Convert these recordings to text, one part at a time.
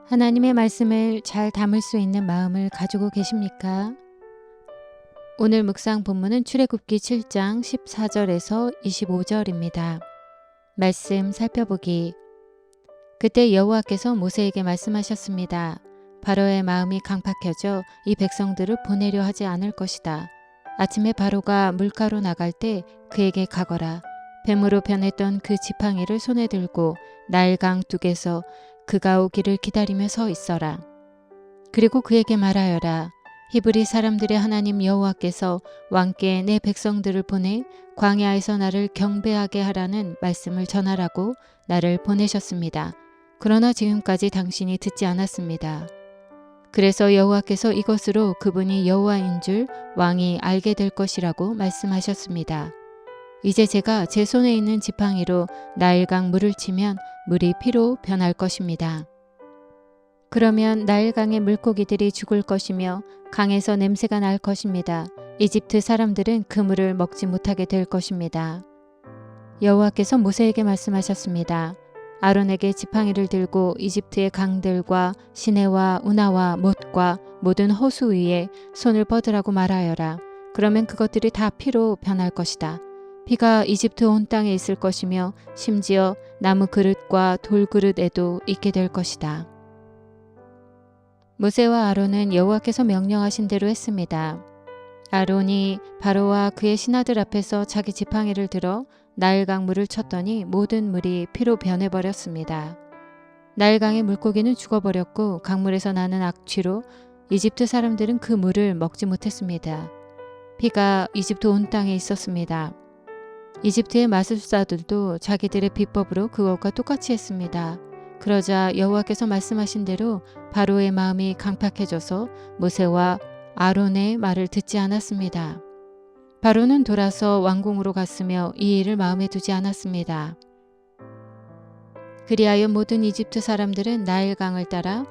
하나님의 말씀을 잘 담을 수 있는 마음을 가지고 계십니까? 오늘 묵상 본문은 출애굽기 7장 14절에서 25절입니다. 말씀 살펴보기. 그때 여호와께서 모세에게 말씀하셨습니다. 바로의 마음이 강팍해져 이 백성들을 보내려 하지 않을 것이다. 아침에 바로가 물가로 나갈 때 그에게 가거라. 뱀으로 변했던 그 지팡이를 손에 들고 나일강 둑에서 그가 오기를 기다리며 서 있어라. 그리고 그에게 말하여라. 히브리 사람들의 하나님 여호와께서 왕께 내 백성들을 보내 광야에서 나를 경배하게 하라는 말씀을 전하라고 나를 보내셨습니다. 그러나 지금까지 당신이 듣지 않았습니다. 그래서 여호와께서 이것으로 그분이 여호와인 줄 왕이 알게 될 것이라고 말씀하셨습니다. 이제 제가 제 손에 있는 지팡이로 나일강 물을 치면 물이 피로 변할 것입니다. 그러면 나일강의 물고기들이 죽을 것이며 강에서 냄새가 날 것입니다. 이집트 사람들은 그 물을 먹지 못하게 될 것입니다. 여호와께서 모세에게 말씀하셨습니다. 아론에게 지팡이를 들고 이집트의 강들과 시내와 운하와 못과 모든 호수 위에 손을 뻗으라고 말하여라. 그러면 그것들이 다 피로 변할 것이다. 피가 이집트 온 땅에 있을 것이며 심지어 나무 그릇과 돌 그릇에도 있게 될 것이다. 모세와 아론은 여호와께서 명령하신 대로 했습니다. 아론이 바로와 그의 신하들 앞에서 자기 지팡이를 들어 나일강 물을 쳤더니 모든 물이 피로 변해버렸습니다. 나일강의 물고기는 죽어버렸고 강물에서 나는 악취로 이집트 사람들은 그 물을 먹지 못했습니다. 피가 이집트 온 땅에 있었습니다. 이집트의 마술사들도 자기들의 비법으로 그것과 똑같이 했습니다. 그러자 여호와께서 말씀하신 대로 바로의 마음이 강팍해져서 모세와 아론의 말을 듣지 않았습니다. 바로는 돌아서 왕궁으로 갔으며 이 일을 마음에 두지 않았습니다. 그리하여 모든 이집트 사람들은 나일강을 따라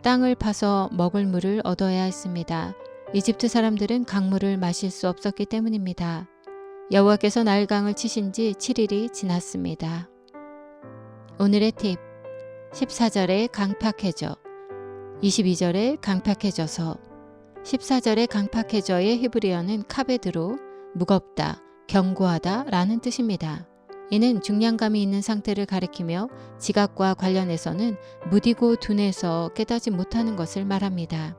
땅을 파서 먹을 물을 얻어야 했습니다. 이집트 사람들은 강물을 마실 수 없었기 때문입니다. 여호와께서 나일강을 치신 지 7일이 지났습니다. 오늘의 팁. 14절에 강팍해져, 22절에 강팍해져서, 14절에 강팍해져의 히브리어는 카베드로 무겁다, 견고하다 라는 뜻입니다. 이는 중량감이 있는 상태를 가리키며 지각과 관련해서는 무디고 둔해서 깨닫지 못하는 것을 말합니다.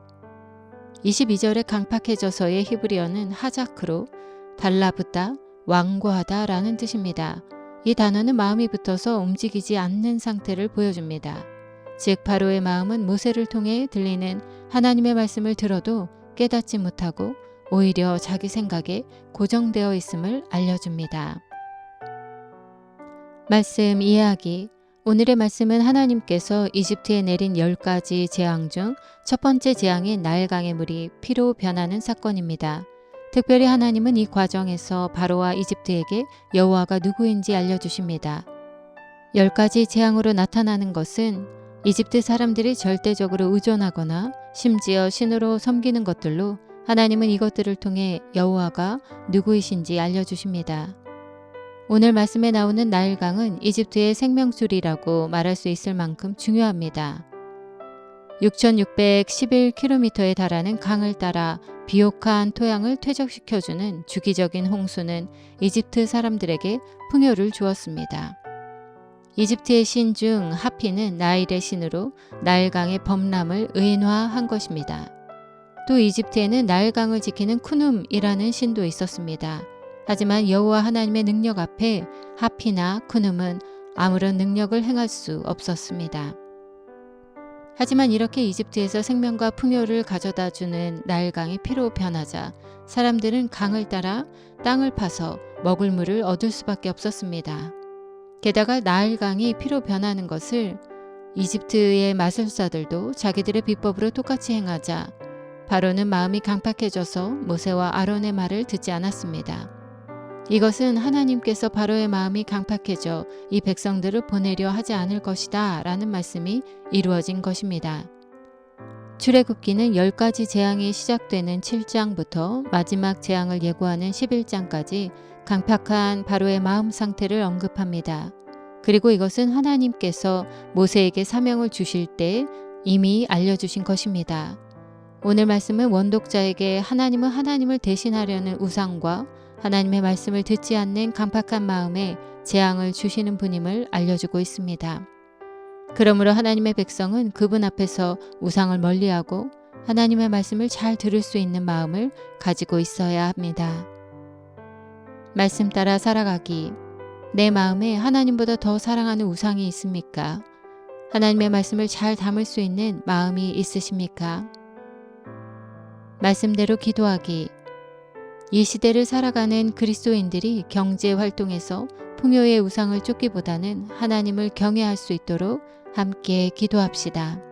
22절에 강팍해져서의 히브리어는 하자크로 달라붙다, 완고하다 라는 뜻입니다. 이 단어는 마음이 붙어서 움직이지 않는 상태를 보여줍니다. 즉 바로의 마음은 모세를 통해 들리는 하나님의 말씀을 들어도 깨닫지 못하고 오히려 자기 생각에 고정되어 있음을 알려줍니다. 말씀 이해하기. 오늘의 말씀은 하나님께서 이집트에 내린 10가지 재앙 중 첫 번째 재앙인 나일강의 물이 피로 변하는 사건입니다. 특별히 하나님은 이 과정에서 바로와 이집트에게 여호와가 누구인지 알려주십니다. 10가지 재앙으로 나타나는 것은 이집트 사람들이 절대적으로 의존하거나 심지어 신으로 섬기는 것들로 하나님은 이것들을 통해 여호와가 누구이신지 알려주십니다. 오늘 말씀에 나오는 나일강은 이집트의 생명줄이라고 말할 수 있을 만큼 중요합니다. 6,611km에 달하는 강을 따라 비옥한 토양을 퇴적시켜주는 주기적인 홍수는 이집트 사람들에게 풍요를 주었습니다. 이집트의 신 중 하피는 나일의 신으로 나일강의 범람을 의인화한 것입니다. 또 이집트에는 나일강을 지키는 쿠눔이라는 신도 있었습니다. 하지만 여호와 하나님의 능력 앞에 하피나 쿠눔은 아무런 능력을 행할 수 없었습니다. 하지만 이렇게 이집트에서 생명과 풍요를 가져다주는 나일강이 피로 변하자 사람들은 강을 따라 땅을 파서 먹을 물을 얻을 수밖에 없었습니다. 게다가 나일강이 피로 변하는 것을 이집트의 마술사들도 자기들의 비법으로 똑같이 행하자 바로는 마음이 강팍해져서 모세와 아론의 말을 듣지 않았습니다. 이것은 하나님께서 바로의 마음이 강팍해져 이 백성들을 보내려 하지 않을 것이다 라는 말씀이 이루어진 것입니다. 출애굽기는 10가지 재앙이 시작되는 7장부터 마지막 재앙을 예고하는 11장까지 강팍한 바로의 마음 상태를 언급합니다. 그리고 이것은 하나님께서 모세에게 사명을 주실 때 이미 알려주신 것입니다. 오늘 말씀은 원독자에게 하나님은 하나님을 대신하려는 우상과 하나님의 말씀을 듣지 않는 강팍한 마음에 재앙을 주시는 분임을 알려주고 있습니다. 그러므로 하나님의 백성은 그분 앞에서 우상을 멀리하고 하나님의 말씀을 잘 들을 수 있는 마음을 가지고 있어야 합니다. 말씀 따라 살아가기. 내 마음에 하나님보다 더 사랑하는 우상이 있습니까? 하나님의 말씀을 잘 담을 수 있는 마음이 있으십니까? 말씀대로 기도하기. 이 시대를 살아가는 그리스도인들이 경제 활동에서 풍요의 우상을 쫓기보다는 하나님을 경외할 수 있도록 함께 기도합시다.